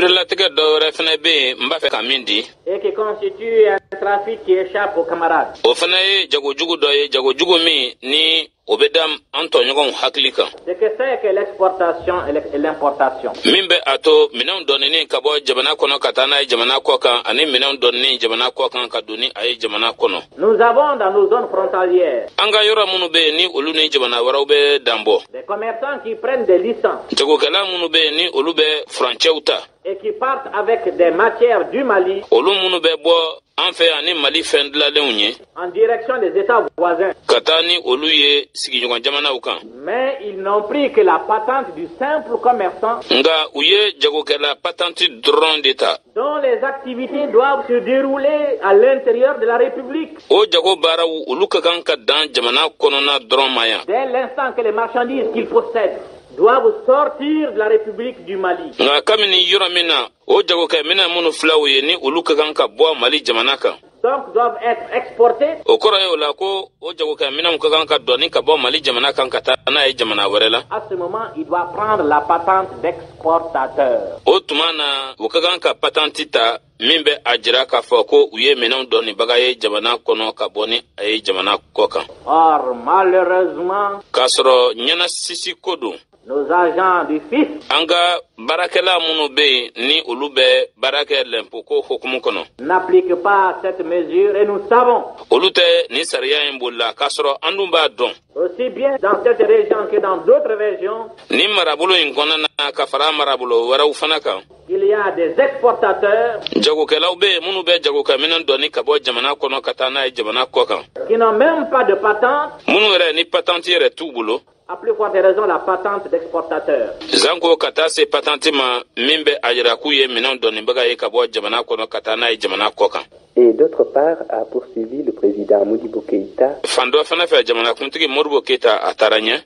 Sirlatique de Refnebe Mbafe Kamindi. Et qui constitue un trafic qui échappe aux camarades. Ofanaye Jagojugu Doye Jagojugumi ni Obedam Antoniogon Haklika. Ce que c'est que l'exportation et l'importation. Mimbe ato minan donini kabo jabana kono katana jabana koka ani minan donini jabana koka kaduni ay jabana kono. Nous avons dans nos zones frontalières. Anga yora munube ni oluni jabana waraube dambo. Des commerçants qui prennent des licences. Jagokala munube ni olube francheuta. Et qui partent avec des matières du Mali. Olu munube bo anfe ani Mali fendla leunye. En direction des États voisins. Katani oluye sigi jamana ukan. Mais ils n'ont pris que la patente du simple commerçant. Nga uye jagokala patente drone d'État. Dont les activités doivent se dérouler à l'intérieur de la République. O jago bara uluka kanka dan jamana konona drone maya. Dès l'instant que les marchandises qu'ils possèdent doivent sortir de la République du Mali. Nga kamini yuramina o jago ka mina munu flawe ni uluka kanka bo Mali jamanaka. Donc doivent être exportés. O korayo la ko o jago ka mina muka kanka doni ka bo Mali jamanaka kanka na e jamana werela. À ce moment, il doit prendre la patente d'exportateur. O tumana uka kanka patentita mimbe ajira ka foko uye mina doni bagaye jamana kono ka boni ay jamana koka. Or malheureusement, kasoro nyana sisi kodu nos agents du FIS anga barakela munube ni ulube barake lempoko hukumu kono n'appliquent pas cette mesure et nous savons olute ni sariya imbulla kasoro andumba don aussi bien dans cette région que dans d'autres régions ni marabulo ingona na kafara marabulo wara ufanaka il y a des exportateurs jago kelaube munube jago kaminan doni kabo jamana kono katana jamana koka qui n'ont même pas de patente munure ni patentiere tubulo. À plus forte raison, la patente d'exportateur. Zango katase patentima mimbe ajirakuye minan doni bagaye kabo jamana kono katana jamana koka. Et d'autre part, a poursuivi le président Modibo Keïta.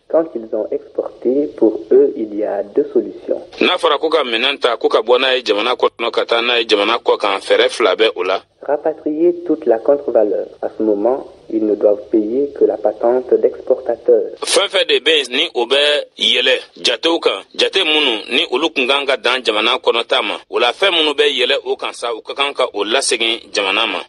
Quand ils ont exporté, pour eux, il y a deux solutions. Rapatrier toute la contre-valeur. À ce moment, ils ne doivent payer que la patente d'exportateur.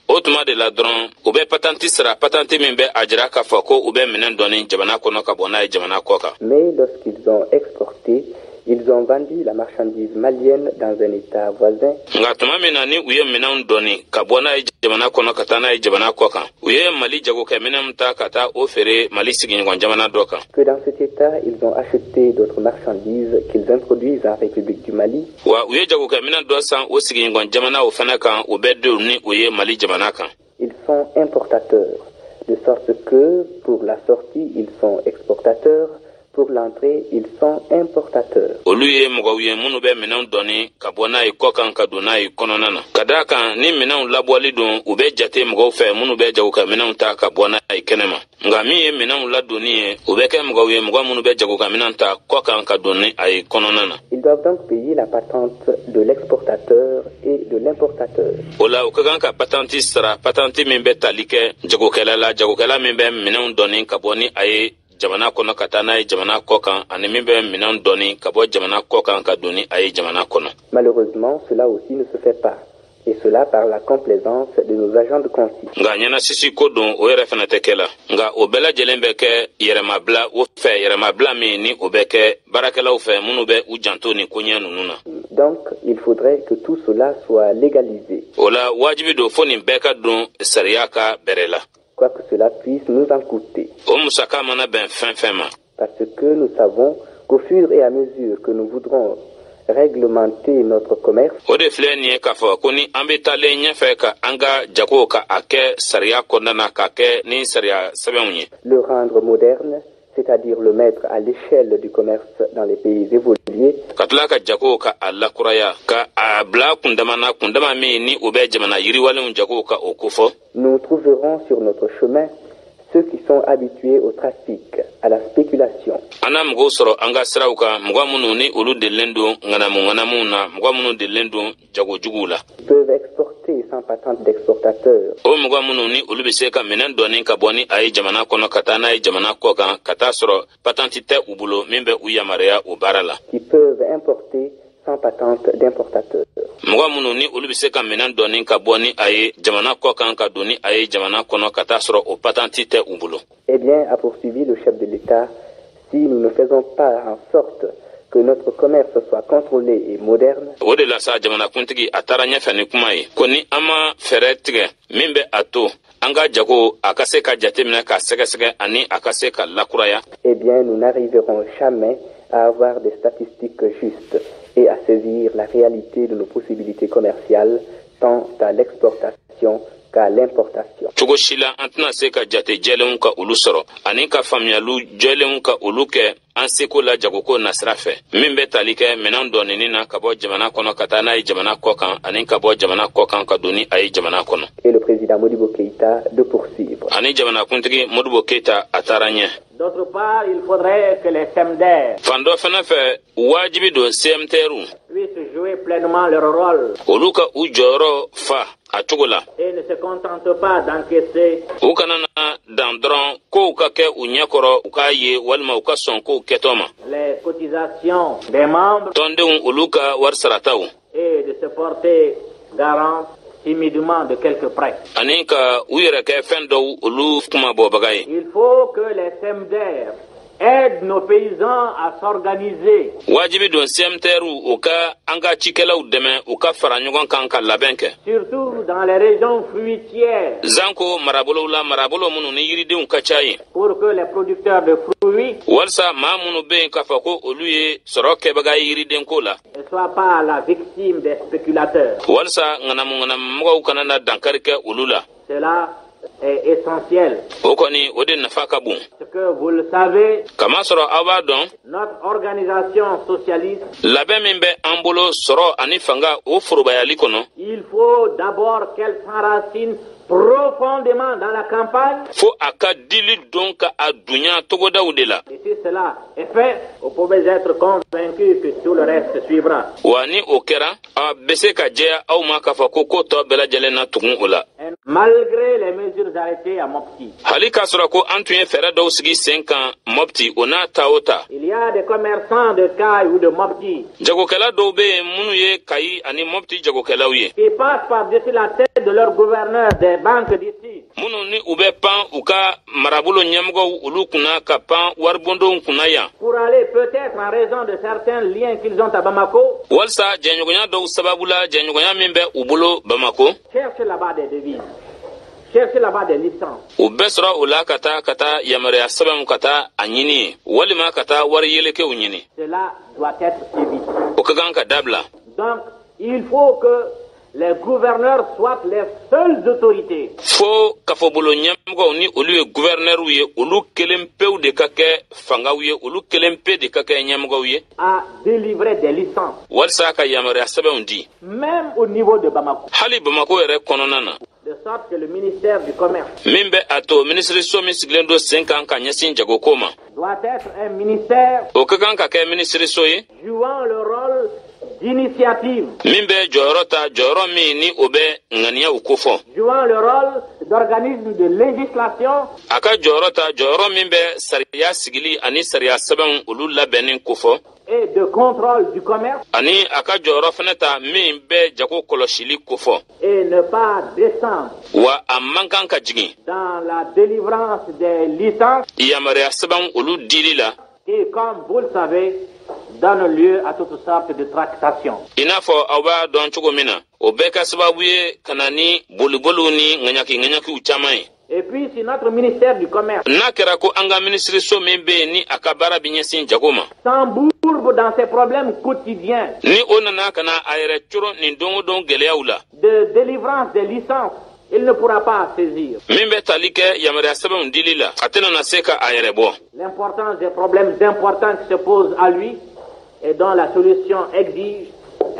Autrement de la drone, oube patenti sera patenti mimbe ajira ka foko oube minen doni jamana kono ka bona jamana koka. Mais lorsqu'ils ont exporté, ils ont vendu la marchandise malienne dans un état voisin. Ngatuma minani uye minan doni ka bona jamana kono katana jamana koka. Uye Mali jago ka minam ta kata ofere Mali sigin jamana doka. Que dans cet état, ils ont acheté d'autres marchandises qu'ils introduisent en République du Mali. Wa uye jago ka minan dosan o sigin jamana o fanaka obedo ni uye Mali jamana kan. Ils sont importateurs, de sorte que pour la sortie, ils sont exportateurs. Pour l'entrée, ils sont importateurs. Oluye mugawye munube minan doni kabona ikokan kaduna ikononana. Kadaka ni minan labwali don ube jate mugawfe munube jaguka minan ta kabona ikenema. Ngamiye minan ladoni ubeke mugawye mugaw munube jaguka minan ta kokan kaduni ikononana. Ils doivent donc payer la patente de l'exportateur et de l'importateur. Ola ukaganka patenti sara patenti mimbe talike jagukela mimbe minan doni kaboni aye jamana kono katana jamana kokan animimbe minan doni kabo jamana kokan kaduni ay jamana kono. Malheureusement, cela aussi ne se fait pas. Et cela par la complaisance de nos agents de consigne. Nga nyana sisi kodon o yere fana tekela. Nga obela jelembe ke yerema bla o fe yerema bla mi ni obeke barakela o fe munube u janto ni kunya nununa. Donc, il faudrait que tout cela soit légalisé. Ola wajibi do foni beka don sariaka berela. Quoi que cela puisse nous en coûter. Parce que nous savons qu'au fur et à mesure que nous voudrons réglementer notre commerce, le rendre moderne, c'est-à-dire le mettre à l'échelle du commerce dans les pays évolués, nous trouverons sur notre chemin ceux qui sont habitués au trafic, à la spéculation. Ils peuvent exporter sans patente d'exportateur. Qui peuvent importer sans patente d'importateur. Mɔgɔ minnu ni olu bɛ se ka minɛn dɔɔni ka bɔ ni a ye jamana kɔ kan ka don ni a ye jamana kɔnɔ ka taa sɔrɔ o patenti tɛ u bolo. Eh bien, a poursuivi le chef de l'État, si nous ne faisons pas en sorte que notre commerce soit contrôlé et moderne. O de la sa jamana kuntigi a taara ɲɛfɛ ni kuma ye ko ni an ma fɛɛrɛ tigɛ min bɛ a to an ka jago a ka se ka jateminɛ ka sɛgɛsɛgɛ ani a ka se ka lakuraya. Eh bien, nous n'arriverons jamais à avoir des statistiques justes et à saisir la réalité de nos possibilités commerciales tant à l'exportation qu'à l'importation. Cogo si la an tɛna se ka jate jɛlenw ka olu sɔrɔ ani ka faamuyalu jɛlenw ka olu kɛ an seko la jagoko nasira fɛ min bɛ tali kɛ minɛn dɔɔnini na ka bɔ jamana kɔnɔ ka taa n'a ye jamana kɔ kan ani ka bɔ jamana kɔ kan ka don ni a ye jamana kɔnɔ. Et le président Modibo Keïta de poursuivre. Ani jamana kuntigi Modibo Keïta a taara ɲɛ. D'autre part, il faudrait que les SEMDER fan dɔ fana fɛ wajibi don CMTR puissent jouer pleinement leur rôle olu ka u jɔyɔrɔ fa a cogo la. et ne se contentent pas d'encaisser U kana na dan dɔrɔn kow ka kɛ u ɲɛkɔrɔ u k'a ye walima u ka sɔn kow kɛtɔ ma. les cotisations des membres Tɔndenw olu ka wari sarataw et de se porter garant timidement de quelques prêts. ani ka u yɛrɛ kɛ fɛn dɔw olu kuma bɔbaga ye. Il faut que les SEMDER aident nos paysans à s'organiser Wajibi don CMTR u ka an ka cikɛlaw dɛmɛ u ka fara ɲɔgɔn kan ka labɛn kɛ. surtout dans les régions fruitières Zanko marabolow la marabolo minnu ni yiridenw ka ca yen pour que les producteurs de fruits walisa maa minnu bɛ yen k'a fɔ ko olu ye sɔrɔ kɛbaga ye yiridenko la ne soient pas la victime des spéculateurs. walisa ŋanamu-ŋanamumɔgɔw kana na dankari kɛ olu la. Cela est essentiel. O kɔni o de nafa ka bon. Parce que vous le savez, Kamasɔrɔ aw b'a dɔn notre organisation socialiste, labɛn min bɛ an bolo sɔrɔ ani fanga o forobayali kɔnɔ il faut d'abord qu'elle s'enracine profondément dans la campagne. fo a ka dili don ka a dunya togodaw de la. Et si cela est fait, vous pouvez être convaincu que tout le reste suivra. Wa ni o kɛra a bɛ se ka jɛya aw ma k'a fɔ ko tɔ bɛɛ lajɛlen na tugun o la. Malgré les mesures arrêtées à Mopti, Hali k'a sɔrɔ ko an tun ye fɛɛrɛ dɔw sigi sen kan Mopti o n'a ta o ta. il y a des commerçants de Caille ou de Mopti Jagokɛla dɔw bɛ yen minnu ye Kayi ani Mopti jagokɛlaw ye. qui passent par-dessus la tête de leur gouverneur des banques d'ici. Minnu ni u bɛ pan u ka marabolo ɲɛmɔgɔw olu kunna ka pan waribondenw kunna yan. Pour aller peut-être en raison de certains liens qu'ils ont à Bamako, Walisa jɛɲɔgɔnya dɔw sababu la jɛɲɔgɔnya min bɛ u bolo Bamako chercher là-bas des devises, chercher là-bas des licences. u bɛɛ sɔrɔ o la ka taa yamaruya sɛbɛnw ka taa a ɲini ye walima ka taa wari yelekew ɲini. Cela doit être évité. O ka kan ka dabila. Donc, il faut que les gouverneurs soient les seules autorités Fo kafobolo ɲɛmɔgɔw ni olu ye guvɛrnɛrw ye olu kelen pew de ka kɛ fangaw ye olu kelen pe de ka kɛ ɲɛmɔgɔw ye à délivrer des licences, walisa ka yamaruya sɛbɛnw di. même au niveau de Bamako, Hali Bamako yɛrɛ kɔnɔna na de sorte que le ministère du Commerce min bɛ a to minisiriso min sigilen don sen kan ka ɲɛsin jagoko ma doit être un ministère o ka kan ka kɛ minisiriso ye jouant le rôle d'initiative, min bɛ jɔyɔrɔ min ni o bɛ ŋaniyaw kofɔ jouant le rôle d'organisme de législation a ka jɔyɔrɔ min bɛ sariya sigili ani sariya sɛbɛnw olu labɛnni kofɔ et de contrôle du commerce ani a ka jɔyɔrɔ fana ta min bɛ jago kɔlɔsili kofɔ et ne pas descendre wa a man kan ka jigin dans la délivrance des licences yamaruya sɛbɛn olu dili la qui, comme vous le savez, donne lieu à toutes sortes de tractations. i n'a fɔ aw b'a dɔn cogo min na o bɛɛ ka sababu ye ka na ni boliboliw ni ŋaɲakiw caman ye. Et puis, si notre ministère du Commerce N'a kɛra ko an ka minisiriso min bɛ yen ni a ka baara bɛ ɲɛsin jago ma s'embourbe dans ses problèmes quotidiens ni o nana ka na a yɛrɛ coro nin don o don gɛlɛyaw la de délivrance des licences, il ne pourra pas saisir. min bɛ tali kɛ yamaruya sɛbɛnw dili la a tɛna na se ka a yɛrɛ bɔ. L'importance des problèmes importants qui se posent à lui et dont la solution exige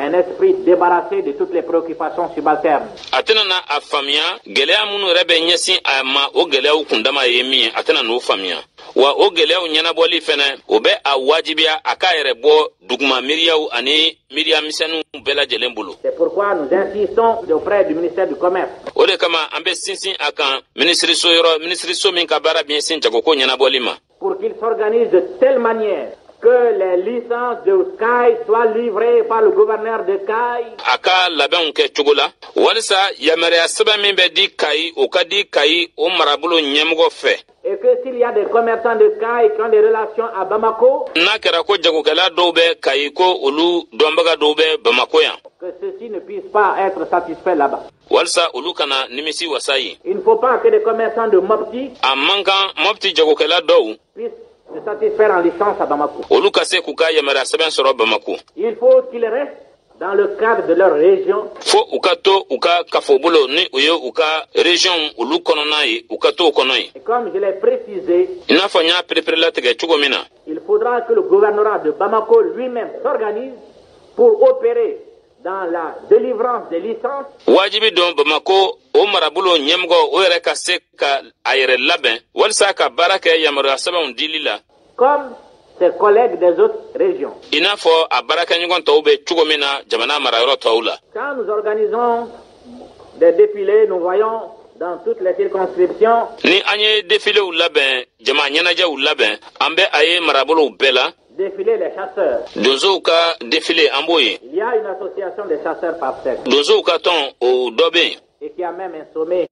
un esprit débarrassé de toutes les préoccupations subalternes. A tɛna na a faamuya gɛlɛya minnu yɛrɛ bɛ ɲɛsin a ma o gɛlɛyaw kundama ye min ye a tɛna n'o faamuya wa o gɛlɛyaw ɲɛnabɔli fɛnɛ o bɛ a wajibiya a k'a yɛrɛ bɔ duguma miiriyaw ani miiriya misɛnninw bɛɛ lajɛlen bolo. C'est pourquoi nous insistons auprès du ministère du Commerce O de kama an bɛ sinsin a kan minisiriso min ka baara bɛ ɲɛsin jagoko ɲɛnabɔli ma pour qu'il s'organise de telle manière que les licences de CAI soient livrées par le gouverneur de CAI. Aka labɛnw kɛ cogo la walisa yamaruya sɛbɛn min bɛ di Kayi o ka di Kayi o marabolo ɲɛmɔgɔ fɛ. Et que s'il y a des commerçants de CAI qui ont des relations à Bamako, n'a kɛra ko jagokɛla dɔw bɛ Kayi ko olu dɔnbaga dɔw bɛ Bamako yan. que ceux-ci ne puissent pas être satisfaits là-bas. Walisa olu kana nimisi wasa yen. Il ne faut pas que les commerçants de Mopti A man kan Mopti jagokɛla dɔw puissent se satisfaire en licence à Bamako. olu ka se k'u ka yamaruya sɛbɛn sɔrɔ Bamako. Il faut qu'ils restent dans le cadre de leur région. Fo u ka to u ka kafobolo ni u ye u ka région olu kɔnɔna ye u ka to o kɔnɔ ye. Et comme je l'ai précisé, I n'a fɔ n y'a perepere cogo min na. il faudra que le gouvernorat de Bamako lui-même s'organise pour opérer dans la délivrance des licences. Wajibi don Bamako o marabolo ɲɛmɔgɔ o yɛrɛ ka se ka a yɛrɛ labɛn walisa ka baara kɛ yamaruya sɛbɛnw dili la. Comme ses collègues des autres régions. I n'a fɔ a baarakɛɲɔgɔn tɔw bɛ cogo min na jamana marayɔrɔ tɔw la. Quand nous organisons des défilés, nous voyons dans toutes les circonscriptions Ni an ye défilew labɛn jama ɲɛnajɛw labɛn an bɛ a ye marabolow bɛɛ la. défiler les chasseurs. Donsow ka défilé an b'o ye. Il y a une association des chasseurs par sexe Donsow ka tɔn o dɔ bɛ yen. et qui a même un sommet